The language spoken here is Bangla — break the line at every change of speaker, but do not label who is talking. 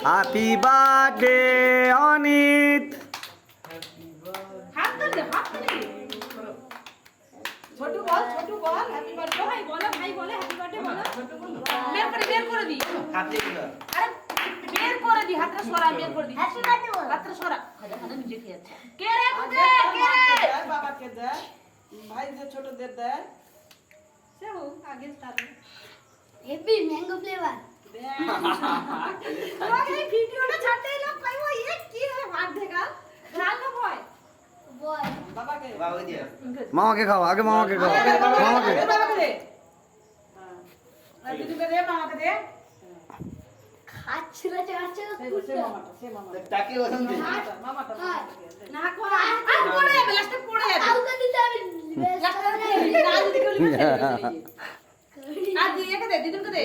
Happy birthday Anit.
ছোটু বল হ্যাপি বার্থডে। ভাই বলো হ্যাপি বার্থডে বলো। বের করে দি হাতে দিও। আরে বের করে দি হাতটা সরা, বের করে দি হ্যাপি বার্থডে বল। হাতটা সরা, হাতে নিজে খেয়ে যাচ্ছে। কে রে বাবাকে দে, ভাই যে ছোটদের দে। সেও আগে স্টার্ট।
Heavy mango flavour.
এই ভিডিওটা ছাড়তে লোক কইবো এ কি ভাত দেখা রান্না হয় বল। বাবাকে দিয়া
মামাকে খাও, আগে মামাকে খাও। মামাকে
দে। হ্যাঁ দিদিকে দে, মামাকে দে।
খাচ্ছিল
সে মামাটা
টাকে ওজন দে।
মামাটা না কো লাস্টে পড়ে যাবে।
কাউকে দিতে হবে
লাস্টে না দিদি করে আর দিদিকে দে, দিদিকে দে।